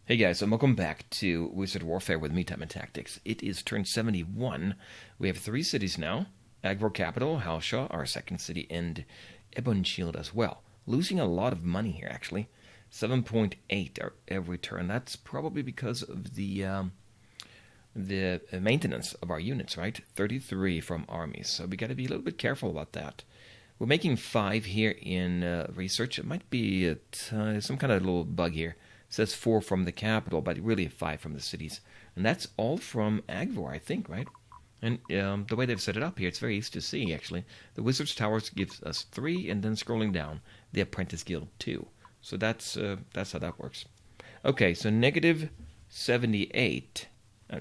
Hey guys, and welcome back to Wizard Warfare with me, Time and Tactics. It is turn 71. We have 3 cities now. Agvor Capital, Halshaw, our second city, and Ebonshield as well. Losing a lot of money here, actually. 7.8 every turn. That's probably because of the maintenance of our units, right? 33 from armies, so we got to be a little bit careful about that. We're making 5 here in research. It might be some kind of little bug here. It says 4 from the capital, but really 5 from the cities. And that's all from Agvor, I think, right? And the way they've set it up here, it's very easy to see, actually. The Wizard's Towers gives us 3, and then scrolling down, the Apprentice Guild 2. So that's how that works. Okay, so negative 78,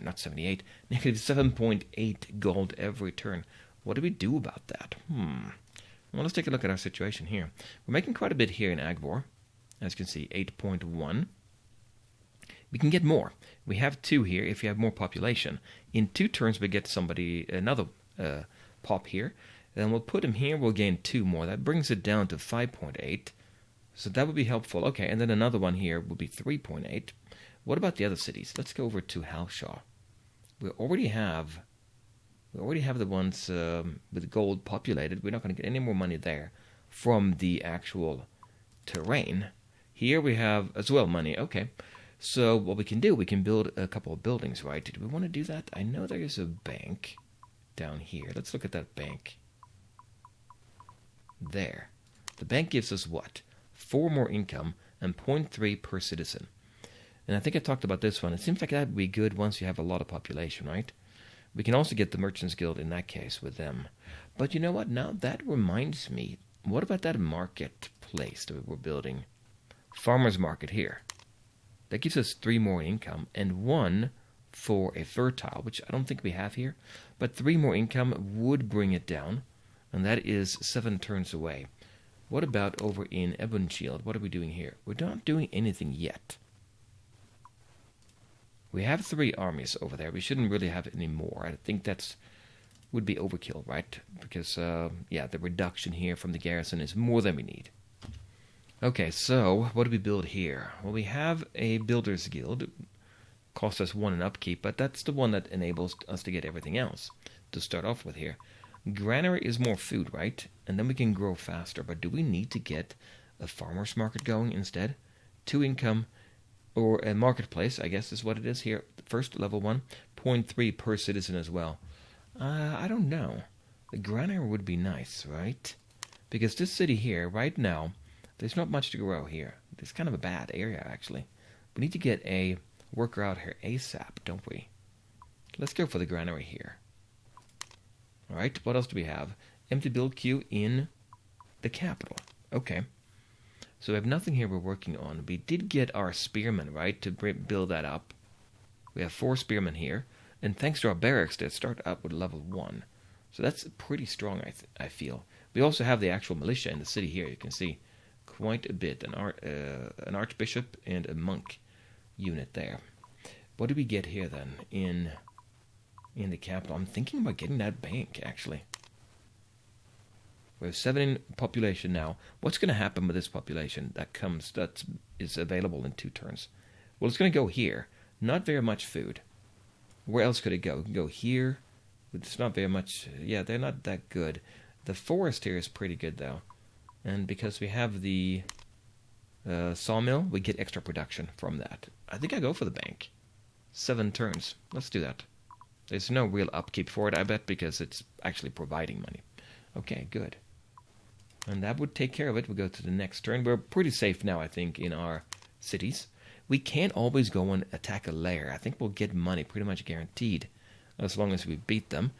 not 78, negative 7.8 gold every turn. What do we do about that? Well, let's take a look at our situation here. We're making quite a bit here in Agvor. As you can see, 8.1. We can get more. We have 2 here if you have more population. In 2 turns, we get another pop here. Then we'll put him here, we'll gain 2 more. That brings it down to 5.8. So that would be helpful. Okay, and then another one here would be 3.8. What about the other cities? Let's go over to Halshaw. We already have the ones with gold populated. We're not going to get any more money there from the actual terrain. Here we have as well money. Okay, so what we can do, we can build a couple of buildings, right? Do we want to do that? I know there is a bank down here. Let's look at that bank. There. The bank gives us what? 4 more income and 0.3 per citizen. And I think I talked about this one. It seems like that would be good once you have a lot of population, right? We can also get the Merchants Guild in that case with them. But you know what? Now that reminds me, what about that marketplace that we're building? Farmer's Market here. That gives us 3 more income and 1 for a fertile, which I don't think we have here. But 3 more income would bring it down, and that is 7 turns away. What about over in Ebonshield? What are we doing here? We're not doing anything yet. We have 3 armies over there. We shouldn't really have any more. I think would be overkill, right? Because, the reduction here from the garrison is more than we need. Okay, so what do we build here? Well, we have a Builder's Guild. Costs us 1 in upkeep, but that's the one that enables us to get everything else to start off with here. Granary is more food, right? And then we can grow faster. But do we need to get a farmer's market going instead? 2 income, or a marketplace, I guess is what it is here. First, level 1, 0.3 per citizen as well. I don't know. The granary would be nice, right? Because this city here, right now, there's not much to grow here. It's kind of a bad area, actually. We need to get a worker out here ASAP, don't we? Let's go for the granary here. Alright, what else do we have? Empty build queue in the capital. Okay. So we have nothing here we're working on. We did get our spearmen, right, to build that up. We have 4 spearmen here. And thanks to our barracks, they start up with level 1. So that's pretty strong, I feel. We also have the actual militia in the city here. You can see quite a bit. An archbishop and a monk unit there. What do we get here, then, in the capital? I'm thinking about getting that bank, actually. We have 7 in population now. What's going to happen with this population that is available in 2 turns? Well, it's going to go here. Not very much food. Where else could it go? It can go here. It's not very much. Yeah, they're not that good. The forest here is pretty good, though. And because we have the sawmill, we get extra production from that. I think I go for the bank. 7 turns. Let's do that. There's no real upkeep for it, I bet, because it's actually providing money. Okay, good. And that would take care of it. We'll go to the next turn. We're pretty safe now, I think, in our cities. We can't always go and attack a lair. I think we'll get money pretty much guaranteed as long as we beat them.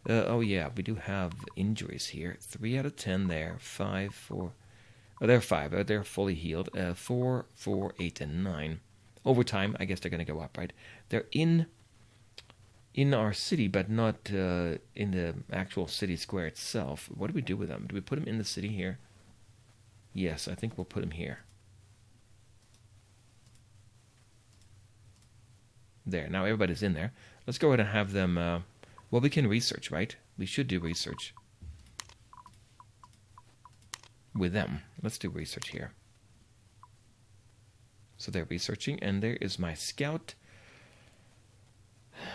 Oh, yeah, we do have injuries here. 3 out of 10 there. 5, 4. Oh, they're 5. They're fully healed. 4, 4, 8, and 9. Over time, I guess they're going to go up, right? They're in our city, but not in the actual city square itself. What do we do with them? Do we put them in the city here? Yes, I think we'll put them here. There, now everybody's in there. Let's go ahead and have them, well, we can research, right? We should do research with them. Let's do research here. So they're researching, and there is my scout,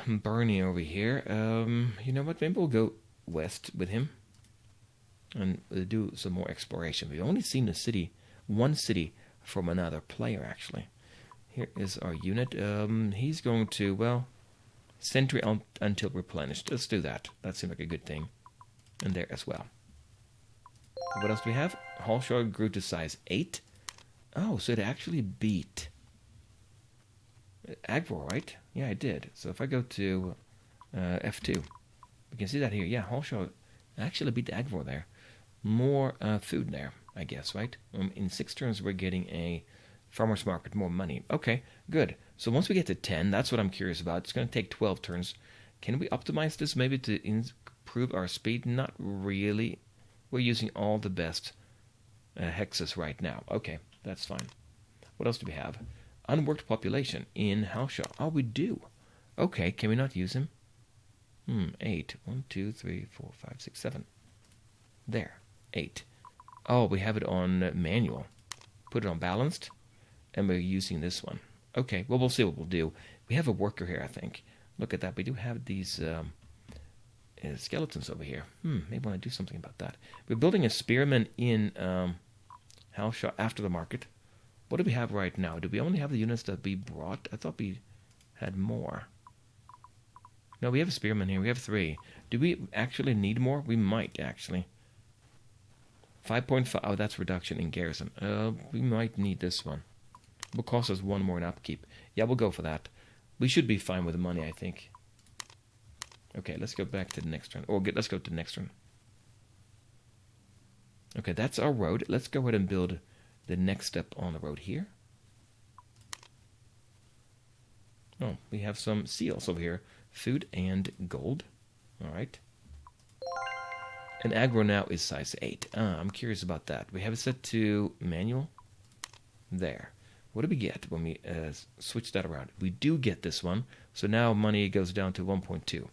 Bernie over here. You know what? Maybe we'll go west with him and do some more exploration. We've only seen one city from another player, actually. Here is our unit. He's going to, well, sentry until replenished. Let's do that. That seems like a good thing. And there as well. What else do we have? Halshar grew to size 8. Oh, so it actually beat Agvor, right? Yeah, it did. So if I go to F2, we can see that here. Yeah, Halshar actually beat Agvor there. More food there, I guess, right? In 6 turns, we're getting a farmer's market, more money. Okay, good. So once we get to 10, that's what I'm curious about. It's going to take 12 turns. Can we optimize this maybe to improve our speed? Not really. We're using all the best hexes right now. Okay, that's fine. What else do we have? Unworked population in Halshar. Oh, we do. Okay, can we not use him? 8. 1, 2, 3, 4, 5, 6, 7. There. 8. Oh, we have it on manual. Put it on balanced. And we're using this one. Okay, well, we'll see what we'll do. We have a worker here, I think. Look at that. We do have these skeletons over here. Maybe want to do something about that. We're building a spearman in Halshar after the market. What do we have right now? Do we only have the units that we brought? I thought we had more. No, we have a spearman here. We have 3. Do we actually need more? We might, actually. 5.5. Oh, that's reduction in garrison. We might need this one. It will cost us 1 more in upkeep. Yeah, we'll go for that. We should be fine with the money, I think. Okay, let's go back to the next turn. Let's go to the next turn. Okay, that's our road. Let's go ahead and build the next step on the road here. Oh, we have some seals over here. Food and gold. All right. And aggro now is size 8. I'm curious about that. We have it set to manual. There. What do we get when we switch that around? We do get this one. So now money goes down to 1.2.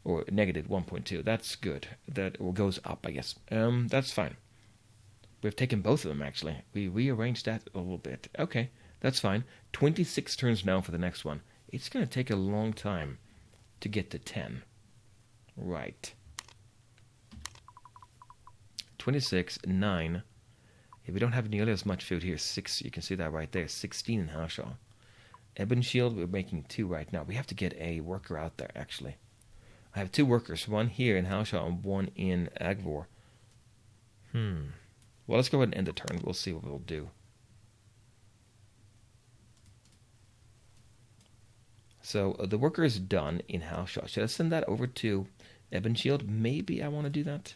Or negative 1.2. That's good. That goes up, I guess. That's fine. We've taken both of them, actually. We rearranged that a little bit. Okay, that's fine. 26 turns now for the next one. It's going to take a long time to get to 10. Right. 26, 9. Yeah, we don't have nearly as much food here. 6, you can see that right there. 16 in Halshar. Ebonshield, we're making 2 right now. We have to get a worker out there, actually. I have 2 workers. 1 here in Halshar and 1 in Agvor. Well, let's go ahead and end the turn. We'll see what we'll do. So the worker is done in Halshar. Should I send that over to Ebonshield? Maybe I want to do that.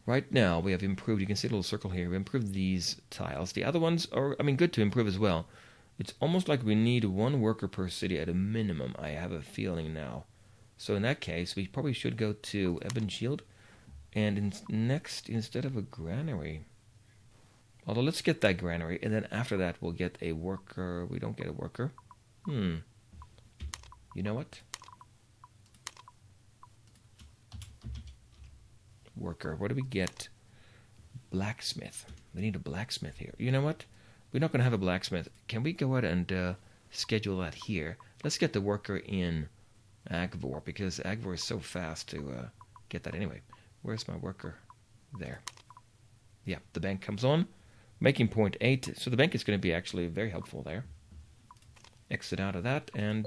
Right now, we have improved. You can see a little circle here. We improved these tiles. The other ones are, good to improve as well. It's almost like we need 1 worker per city at a minimum, I have a feeling now. So in that case, we probably should go to Ebonshield. And next, instead of a granary... Although, let's get that granary, and then after that, we'll get a worker. We don't get a worker. You know what? Worker. What do we get? Blacksmith. We need a blacksmith here. You know what? We're not going to have a blacksmith. Can we go ahead and schedule that here? Let's get the worker in Agvor, because Agvor is so fast to get that anyway. Where's my worker? There. Yeah, the bank comes on. Making 0.8. So the bank is going to be actually very helpful there. Exit out of that, and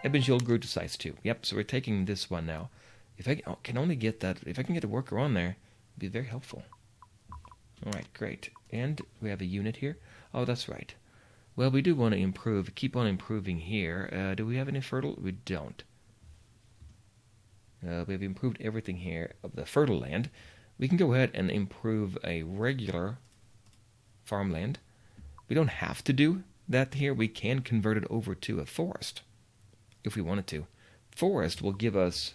Ebonshield grew to size 2. Yep, so we're taking this one now. If I can only get that, if I can get a worker on there, it'd be very helpful. Alright, great. And we have a unit here. Oh, that's right. Well, we do want to improve, keep on improving here. Do we have any fertile? We don't. We have improved everything here of the fertile land. We can go ahead and improve a regular farmland. We don't have to do that here. We can convert it over to a forest if we wanted to. Forest will give us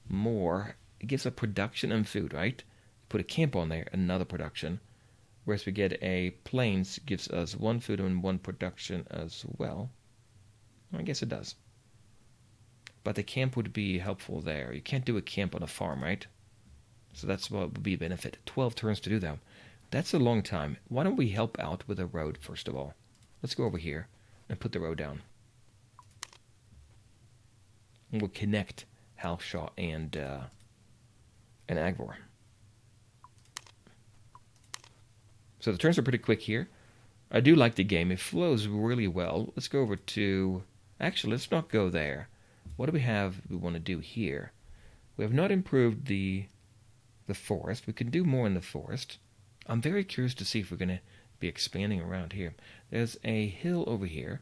more. It gives us production and food, right? Put a camp on there, another production. Whereas we get a plains, gives us 1 food and 1 production as well. I guess it does. But the camp would be helpful there. You can't do a camp on a farm, right? So that's what would be a benefit. 12 turns to do that. That's a long time. Why don't we help out with a road, first of all? Let's go over here and put the road down. And we'll connect Halshaw and Agvor. So the turns are pretty quick here. I do like the game. It flows really well. Let's go over to... Actually, let's not go there. What do we have we want to do here? We have not improved the forest. We can do more in the forest. I'm very curious to see if we're going to be expanding around here. There's a hill over here.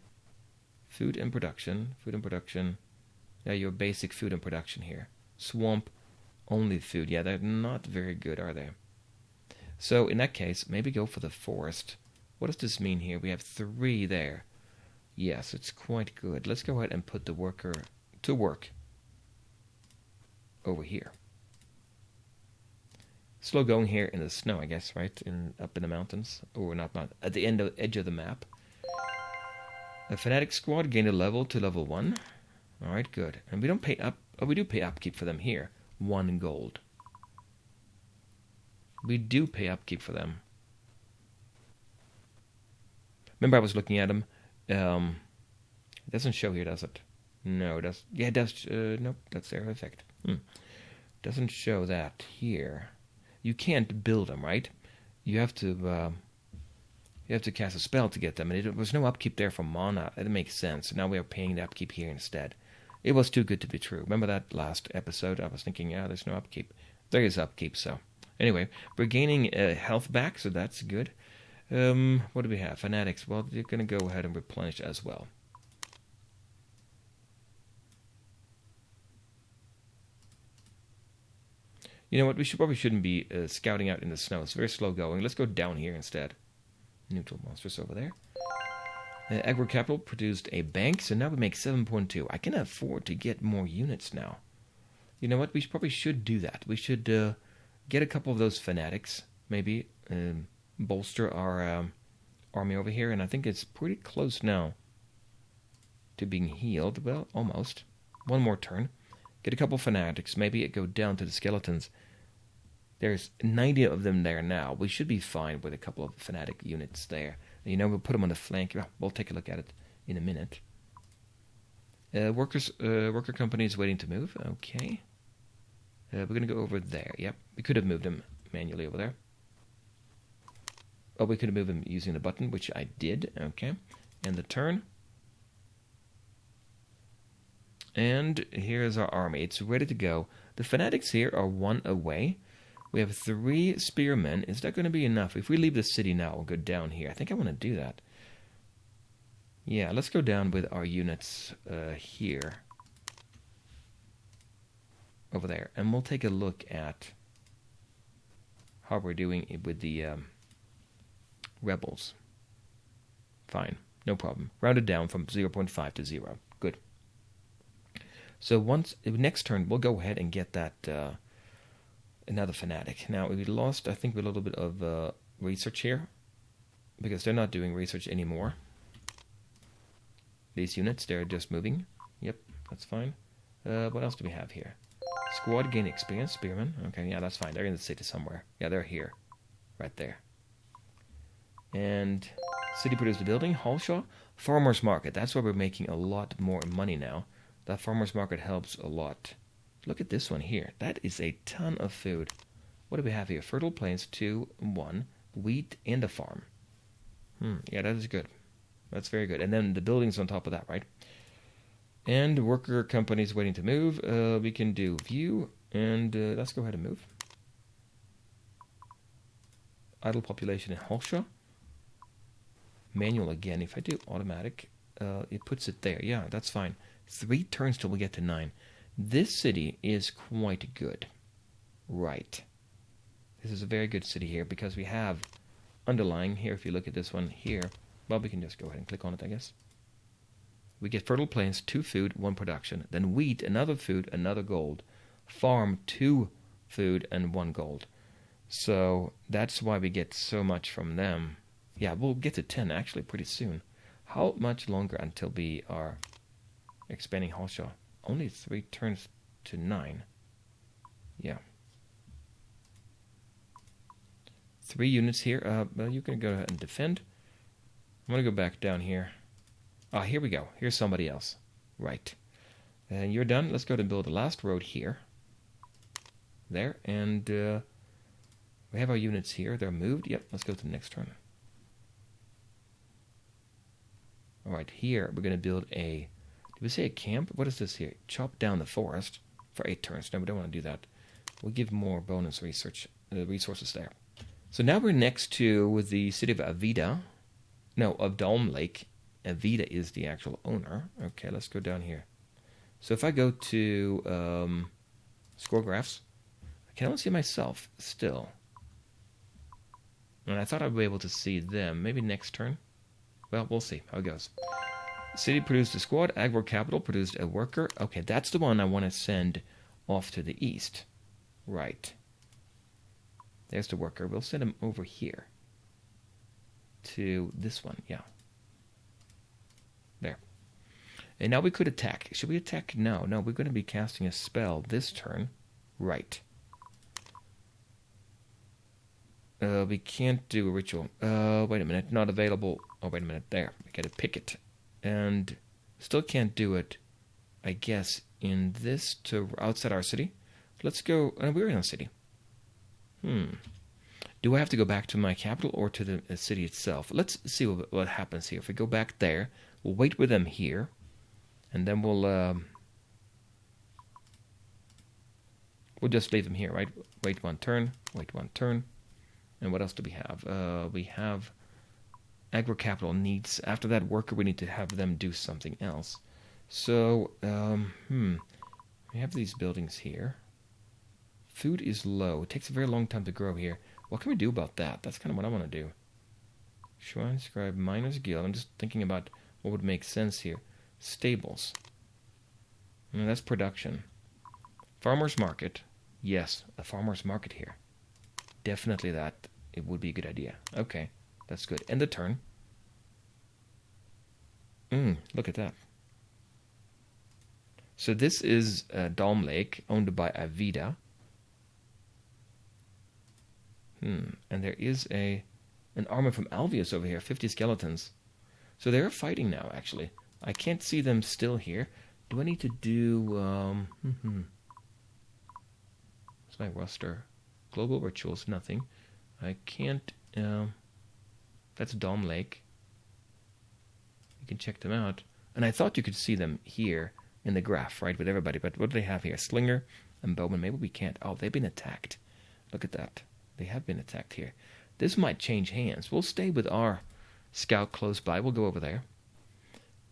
Food and production. Food and production. Yeah, your basic food and production here. Swamp, only food. Yeah, they're not very good, are they? So in that case, maybe go for the forest. What does this mean here? We have 3 there. Yes, it's quite good. Let's go ahead and put the worker to work over here. Slow going here in the snow, I guess, right? Up in the mountains. Or not, at the edge of the map. The Fanatic Squad gained a level to level 1. Alright, good. And we don't pay up... Oh, we do pay upkeep for them here. 1 gold. We do pay upkeep for them. Remember I was looking at them. It doesn't show here, does it? No, it does. Yeah, it does. Nope, that's their effect. Doesn't show that here. You can't build them, right? You have to cast a spell to get them, and there was no upkeep there for mana. That makes sense. Now we are paying the upkeep here instead. It was too good to be true. Remember that last episode? I was thinking, yeah, there's no upkeep. There is upkeep, so. Anyway, we're gaining health back, so that's good. What do we have? Fanatics. Well, you're going to go ahead and replenish as well. You know what? We probably shouldn't be scouting out in the snow. It's very slow going. Let's go down here instead. Neutral monsters over there. Agro Capital produced a bank, so now we make 7.2. I can afford to get more units now. You know what? We probably should do that. We should get a couple of those fanatics, maybe. Bolster our army over here, and I think it's pretty close now to being healed. Well, almost. One more turn. Get a couple fanatics. Maybe it go down to the skeletons. There's 90 of them there now. We should be fine with a couple of fanatic units there. You know, we'll put them on the flank. We'll take a look at it in a minute. Worker company is waiting to move. Okay. We're going to go over there. Yep. We could have moved them manually over there. Oh, we could have moved them using the button, which I did. Okay. And the turn. And here's our army. It's ready to go. The fanatics here are 1 away. We have 3 spearmen. Is that going to be enough? If we leave the city now, we'll go down here. I think I want to do that. Yeah, let's go down with our units here. Over there. And we'll take a look at how we're doing with the rebels. Fine. No problem. Rounded down from 0.5 to 0. Good. So next turn, we'll go ahead and get that another fanatic. Now, we lost, I think, a little bit of research here, because they're not doing research anymore. These units, they're just moving. Yep, that's fine. What else do we have here? Squad gain experience, spearmen. Okay, yeah, that's fine. They're in the city somewhere. Yeah, they're here. Right there. And city produced a building, Halshaw. Farmer's market. That's where we're making a lot more money now. That farmer's market helps a lot. Look at this one here. That is a ton of food. What do we have here? Fertile plains, 2, 1, wheat, and a farm. Yeah, that is good. That's very good. And then the buildings on top of that, right? And worker companies waiting to move. We can do view, and let's go ahead and move. Idle population in Halshaw. Manual again. If I do automatic, it puts it there. Yeah, that's fine. 3 turns till we get to 9. This city is quite good. Right. This is a very good city here because we have underlying here. If you look at this one here, well, we can just go ahead and click on it, I guess. We get fertile plains, 2 food, 1 production. Then wheat, another food, another gold. Farm, 2 food, and 1 gold. So that's why we get so much from them. Yeah, we'll get to 10 actually pretty soon. How much longer until we are expanding Halshaw? Only 3 turns to 9. Yeah. 3 units here. Well, you can go ahead and defend. I'm going to go back down here. Ah, here we go. Here's somebody else. Right. And you're done. Let's go to build the last road here. There. And we have our units here. They're moved. Yep, let's go to the next turn. All right, here we're going to build a... Did we say a camp? What is this here? Chop down the forest for 8 turns. No, we don't want to do that. We'll give more bonus resources there. So now we're next to the city of Avida. No, of Dalm Lake. Avida is the actual owner. Okay, let's go down here. So if I go to score graphs, I can only see myself still. And I thought I'd be able to see them. Maybe next turn. Well, we'll see how it goes. City produced a squad. Agro Capital produced a worker. Okay, that's the one I want to send off to the east. Right. There's the worker. We'll send him over here. To this one, yeah. There. And now we could attack. Should we attack? No, we're going to be casting a spell this turn. Right. We can't do a ritual. Wait a minute. Not available. Oh, wait a minute. There. We got to pick it. And still can't do it, I guess, in this to outside our city. Let's go. We're in a city. Do I have to go back to my capital or to the city itself? Let's see what happens here. If we go back there, we'll wait with them here. And then we'll just leave them here, right? Wait 1 turn. Wait 1 turn. And what else do we have? We have agro capital needs. After that worker, we need to have them do something else. So, we have these buildings here. Food is low. It takes a very long time to grow here. What can we do about that? That's kind of what I want to do. Shrine Scribe Miners Guild. I'm just thinking about what would make sense here. Stables. That's production. Farmer's Market. Yes, a farmer's market here. Definitely that. It would be a good idea. Okay, that's good. End the turn. Look at that. So this is Dalm Lake, owned by Avida. And there is an army from Alvius over here, 50 skeletons. So they're fighting now, actually. I can't see them still here. Do I need to do... What's my roster? Global rituals, nothing. I can't... that's Dalm Lake. You can check them out. And I thought you could see them here in the graph, right, with everybody. But what do they have here? Slinger and Bowman. Maybe we can't. Oh, they've been attacked. Look at that. They have been attacked here. This might change hands. We'll stay with our scout close by. We'll go over there.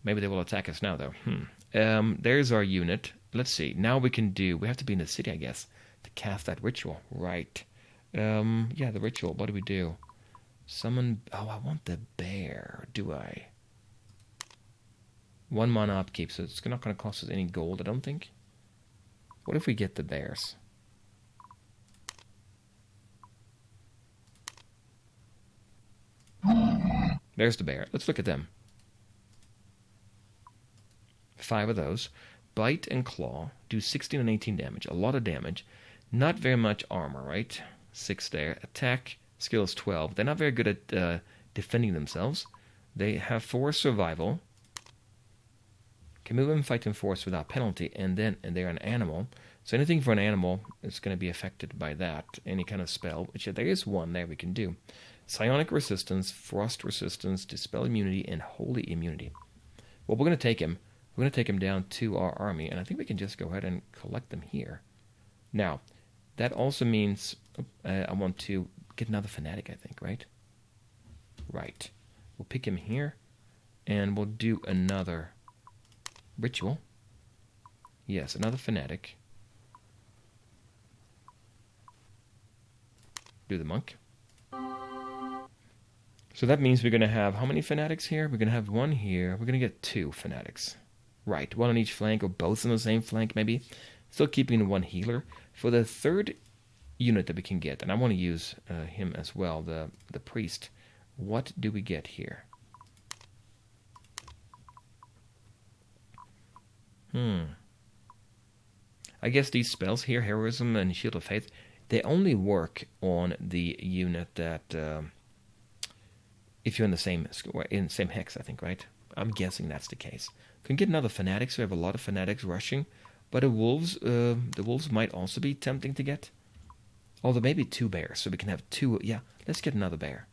Maybe they will attack us now, though. There's our unit. Let's see. Now we can do... We have to be in the city, I guess, to cast that ritual. Right. Yeah, the ritual. What do we do? Summon... Oh, I want the bear. Do I? 1 mana upkeep, so it's not going to cost us any gold, I don't think. What if we get the bears? There's the bear. Let's look at them. 5 of those. Bite and claw do 16 and 18 damage. A lot of damage. Not very much armor, right? 6 there. Attack skill is 12. They're not very good at defending themselves. They have 4 survival. Can move and fight in force without penalty. And they're an animal. So anything for an animal is going to be affected by that. Any kind of spell. Which there is one there we can do. Psionic resistance, frost resistance, dispel immunity, and holy immunity. Well, we're going to take him. We're going to take him down to our army, and I think we can just go ahead and collect them here. Now, that also means I want to get another fanatic, I think, right? Right. We'll pick him here, and we'll do another ritual. Yes, another fanatic. Do the monk. So that means we're going to have how many fanatics here? We're going to have 1 here. We're going to get 2 fanatics. Right, 1 on each flank, or both on the same flank, maybe. Still keeping 1 healer. For the 3rd unit that we can get, and I want to use him as well, the priest. What do we get here? I guess these spells here, Heroism and Shield of Faith, They only work on the unit that if you're in the same hex, I think, right? I'm guessing that's the case. Can get another fanatics. We have a lot of fanatics rushing, but the wolves might also be tempting to get. Although maybe 2 bears, so we can have 2. Yeah, let's get another bear.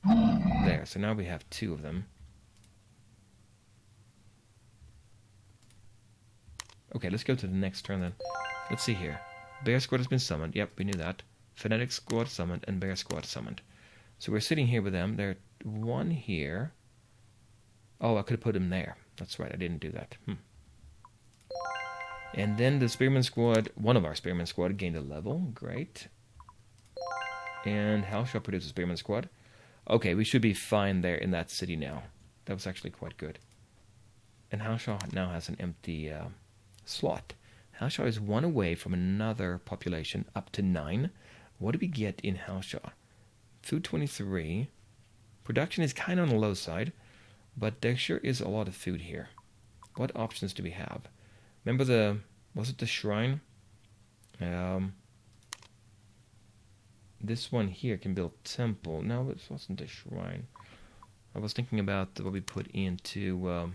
There. So now we have 2 of them. Okay, let's go to the next turn then. Let's see here. Bear squad has been summoned. Yep, we knew that. Fanatic squad summoned and bear squad summoned. So we're sitting here with them. There's 1 here. Oh, I could have put him there. That's right, I didn't do that. And then the Spearman Squad, one of our Spearman Squad, gained a level. Great. And Hellshot produced a Spearman Squad. Okay, we should be fine there in that city now. That was actually quite good. And Hellshot now has an empty slot. Hellshot is 1 away from another population, up to 9. What do we get in Hellshot? Food 23. Production is kind of on the low side, but there sure is a lot of food here. What options do we have? Remember was it the shrine? This one here can build temple. No, this wasn't a shrine. I was thinking about what we put into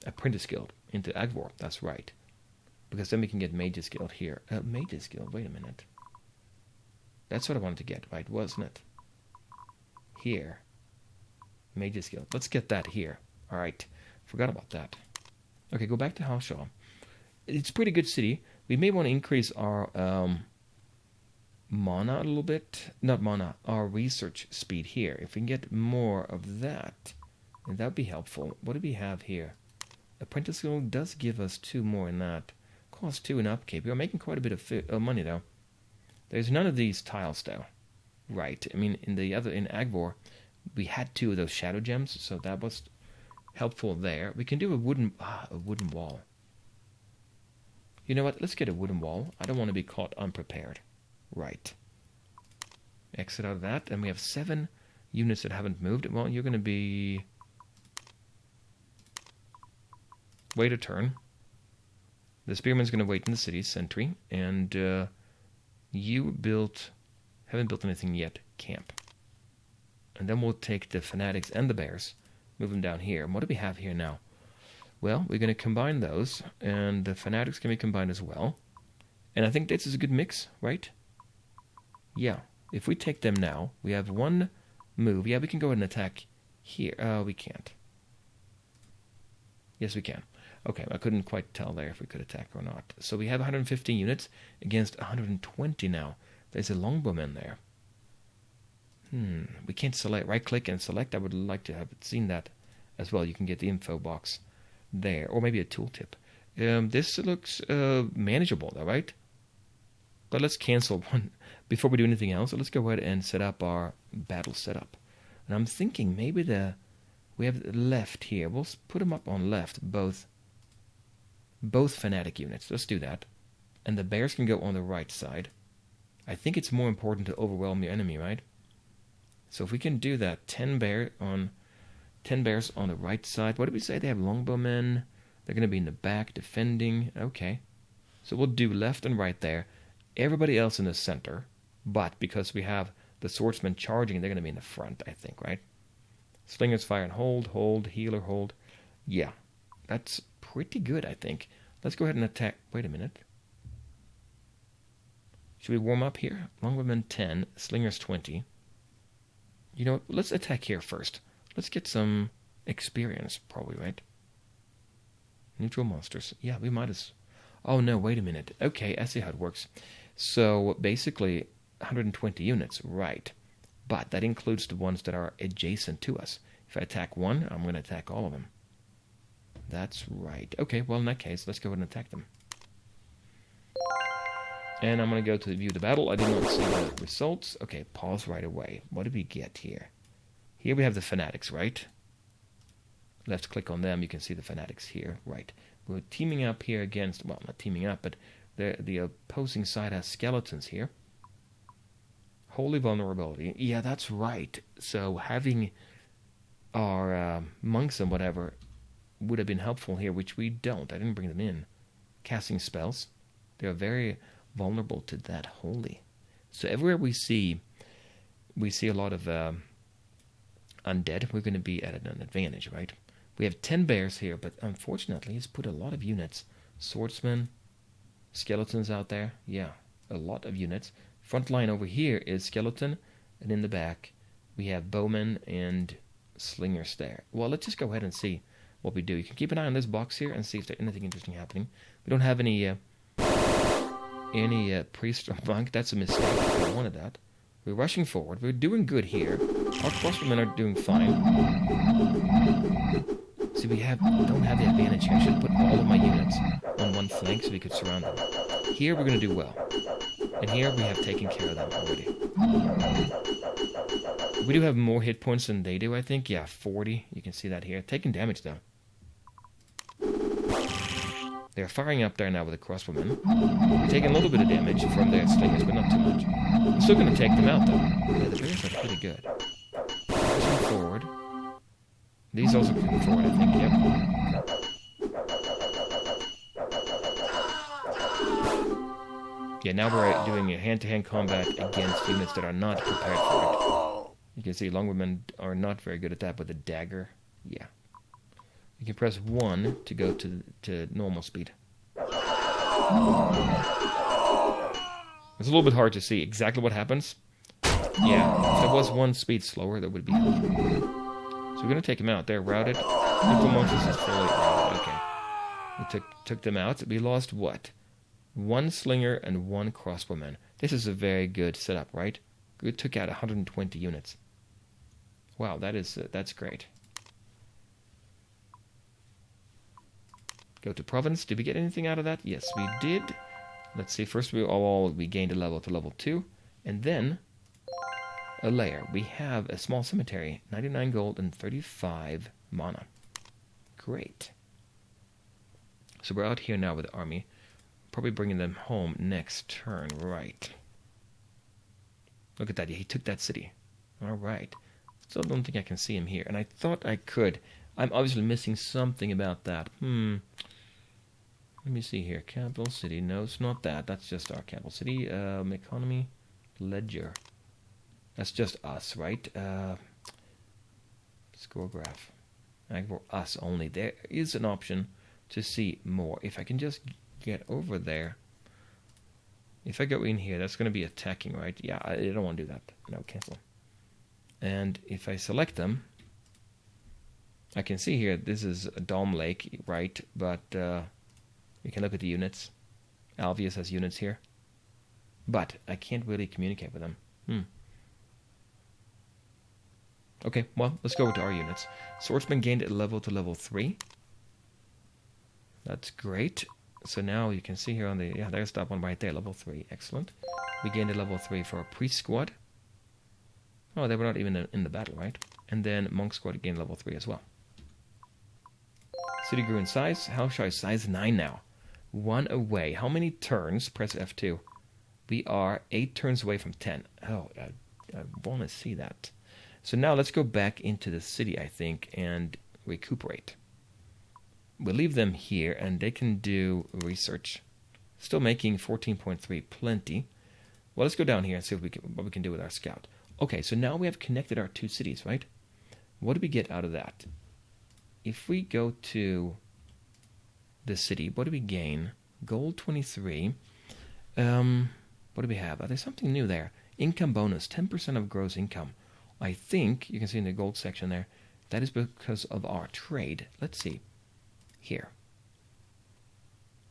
Apprentice Guild, into Agvor. That's right. Because then we can get Mage's Guild here. Mage's Guild, wait a minute. That's what I wanted to get, right? Wasn't it? Here. Mage's Guild. Let's get that here. Alright. Forgot about that. Okay, go back to Halshaw. It's a pretty good city. We may want to increase our mana a little bit. Not mana, our research speed here. If we can get more of that, that would be helpful. What do we have here? Apprentice Guild does give us 2 more in that. Cost 2 in upkeep. We are making quite a bit of money, though. There's none of these tiles, though. Right. I mean, in Agvor, we had 2 of those shadow gems, so that was helpful there. We can do a wooden wall. You know what? Let's get a wooden wall. I don't want to be caught unprepared. Right. Exit out of that, and we have 7 units that haven't moved. Well, you're going to be... Wait a turn. The Spearman's going to wait in the city, sentry, and you haven't built anything yet, camp. And then we'll take the Fanatics and the Bears, move them down here. And what do we have here now? Well, we're going to combine those, and the Fanatics can be combined as well. And I think this is a good mix, right? Yeah. If we take them now, we have 1 move. Yeah, we can go ahead and attack here. We can't. Yes, we can. Okay, I couldn't quite tell there if we could attack or not. So we have 115 units against 120 now. There's a longbowman there. We can't select. Right-click and select. I would like to have seen that as well. You can get the info box there, or maybe a tooltip. This looks manageable, though, right? But let's cancel one before we do anything else. So let's go ahead and set up our battle setup. And I'm thinking maybe we have left here. We'll put them up on left, both fanatic units. Let's do that. And the bears can go on the right side. I think it's more important to overwhelm your enemy, right? So if we can do that, 10 bears on the right side. What did we say? They have longbowmen. They're going to be in the back defending. Okay. So we'll do left and right there. Everybody else in the center. But because we have the swordsmen charging, they're going to be in the front, I think, right? Slingers fire and hold, healer hold. Yeah. That's pretty good, I think. Let's go ahead and attack. Wait a minute. Should we warm up here? Longbowmen 10, slingers 20. You know what? Let's attack here first. Let's get some experience, probably, right? Neutral monsters. Yeah, we might as... Oh, no, wait a minute. Okay, I see how it works. So, basically, 120 units, right. But that includes the ones that are adjacent to us. If I attack one, I'm going to attack all of them. That's right. Okay, well, in that case, let's go ahead and attack them. And I'm going to go to view the battle. I did not see the results. Okay, pause right away. What do we get here? Here we have the Fanatics, right? Left click on them, you can see the Fanatics here, right. We're teaming up here against, well, not teaming up, but the opposing side has skeletons here. Holy vulnerability. Yeah, that's right. So having our monks and whatever would have been helpful here, which we don't. I didn't bring them in. Casting spells. They're very vulnerable to that. Holy. So everywhere we see a lot of undead, we're going to be at an advantage, right? We have 10 bears here, but unfortunately, he's put a lot of units. Swordsmen, skeletons out there. Yeah, a lot of units. Front line over here is skeleton, and in the back, we have bowmen and slingers there. Well, let's just go ahead and see what we do. You can keep an eye on this box here and see if there's anything interesting happening. We don't have any priest or monk. That's a mistake. I wanted that. We're rushing forward. We're doing good here. Our crossbowmen are doing fine. See, we don't have the advantage here. I should put all of my units on one flank so we could surround them. Here we're going to do well. And here we have taken care of them already. We do have more hit points than they do, I think. Yeah, 40. You can see that here. Taking damage, though. They're firing up there now with the crossbowmen. We're taking a little bit of damage from their slingers, but not too much. I'm still going to take them out, though. Yeah, the bears are pretty good. Pushing forward. These also coming forward, I think. Yep. Yeah, now we're doing a hand-to-hand combat against units that are not prepared for it. You can see longbowmen are not very good at that with a dagger. Yeah. You can press 1 to go to normal speed. It's a little bit hard to see exactly what happens. Yeah, if there was 1 speed slower, that would be helpful. So we're going to take them out. They're routed. Implemonsters is fully routed. Okay. We took them out. We lost what? 1 slinger and 1 crossbowman. This is a very good setup, right? We took out 120 units. Wow, that's great. Go to province. Did we get anything out of that? Yes, we did. Let's see. First, we gained a level to level 2. And then a lair. We have a small cemetery. 99 gold and 35 mana. Great. So we're out here now with the army. Probably bringing them home next turn. Right. Look at that. He took that city. All right. Still don't think I can see him here. And I thought I could. I'm obviously missing something about that. Let me see here. Capital city. No, it's not that. That's just our capital city. Economy. Ledger. That's just us, right? Score graph. For us only. There is an option to see more. If I can just get over there. If I go in here, that's going to be attacking, right? Yeah, I don't want to do that. No, cancel. And if I select them, I can see here, this is a Dome Lake, right? But you can look at the units. Alvius has units here. But I can't really communicate with them. Okay, well, let's go with our units. Swordsman gained a level to level 3. That's great. So now you can see here on the... Yeah, there's that one right there, level 3. Excellent. We gained a level 3 for a priest squad. Oh, they were not even in the battle, right? And then monk squad gained level 3 as well. City grew in size. How shall I size 9 now? 1 away. How many turns? Press F2. We are 8 turns away from 10. Oh, I want to see that. So now let's go back into the city, I think, and recuperate. We'll leave them here, and they can do research. Still making 14.3, plenty. Well, let's go down here and see what we can do with our scout. Okay, so now we have connected our 2 cities, right? What do we get out of that? If we go to the city, what do we gain? Gold 23. What do we have? There's something new there. Income bonus, 10% of gross income. I think, you can see in the gold section there, that is because of our trade. Let's see. Here.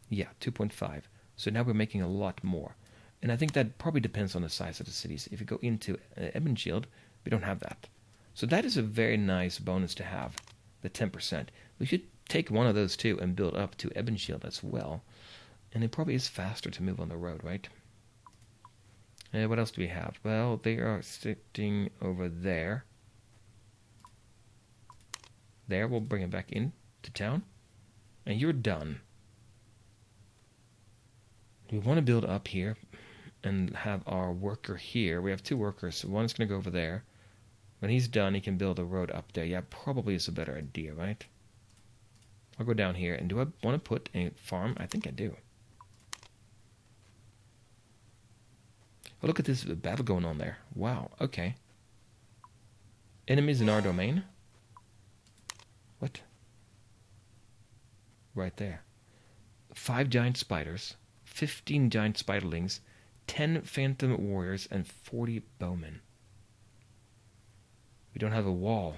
Yeah, 2.5. So now we're making a lot more. And I think that probably depends on the size of the cities. If you go into Ebonshield, we don't have that. So that is a very nice bonus to have, the 10%. We should take one of those too and build up to Ebonshield as well. And it probably is faster to move on the road, right? What else do we have? Well, they are sitting over there. There, we'll bring it back in to town. And you're done. We want to build up here and have our worker here. We have 2 workers. So one's going to go over there. When he's done, he can build a road up there. Yeah, probably is a better idea, right? I'll go down here. And do I want to put a farm? I think I do. Oh, look at this battle going on there. Wow, okay. Enemies in our domain? What? Right there. 5 giant spiders, 15 giant spiderlings, 10 phantom warriors, and 40 bowmen. We don't have a wall.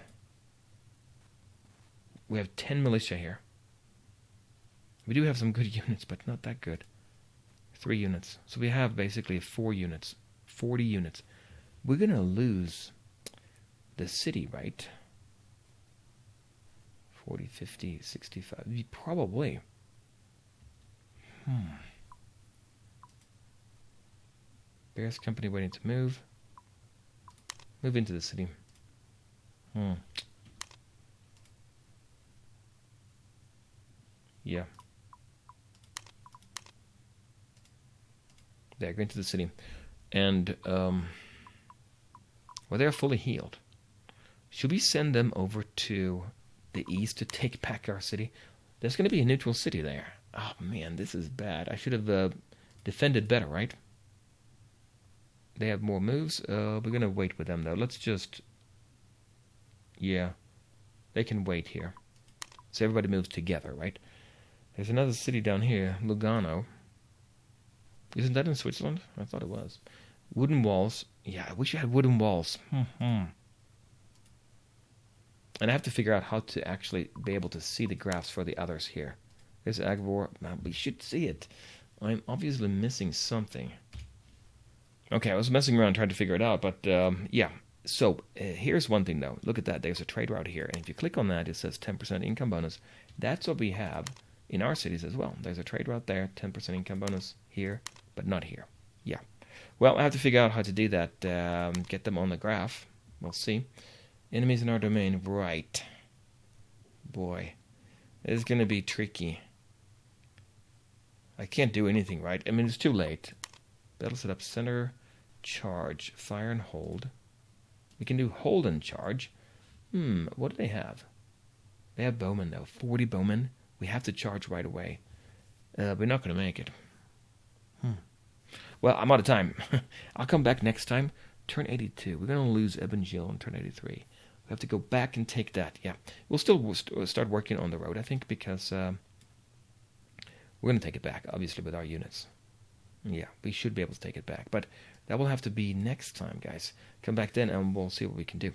We have 10 militia here. We do have some good units, but not that good. 3 units. So we have basically 4 units. 40 units. We're going to lose the city, right? 40, 50, 65. Probably. Bears company waiting to move. Move into the city. Yeah. They're going to the city. And, well, they're fully healed. Should we send them over to the east to take back our city? There's going to be a neutral city there. Oh, man, this is bad. I should have defended better, right? They have more moves. We're going to wait with them, though. Let's just... Yeah. They can wait here. So everybody moves together, right? There's another city down here, Lugano. Isn't that in Switzerland? I thought it was. Wooden walls. Yeah, I wish you had wooden walls. And I have to figure out how to actually be able to see the graphs for the others here. There's Agvor. We should see it. I'm obviously missing something. Okay, I was messing around trying to figure it out, but yeah. So here's one thing, though. Look at that. There's a trade route here. And if you click on that, it says 10% income bonus. That's what we have in our cities as well. There's a trade route there, 10% income bonus here, but not here. Yeah. Well, I have to figure out how to do that. Get them on the graph. We'll see. Enemies in our domain. Right. Boy. It's going to be tricky. I can't do anything, right? I mean, it's too late. Battle set up center, charge, fire and hold. We can do hold and charge. What do they have? They have bowmen, though. 40 bowmen. We have to charge right away. We're not going to make it. Well, I'm out of time. I'll come back next time. Turn 82. We're going to lose Ebonshield on turn 83. We have to go back and take that. Yeah. We'll still start working on the road, I think, because we're going to take it back, obviously, with our units. Yeah, we should be able to take it back. But that will have to be next time, guys. Come back then and we'll see what we can do.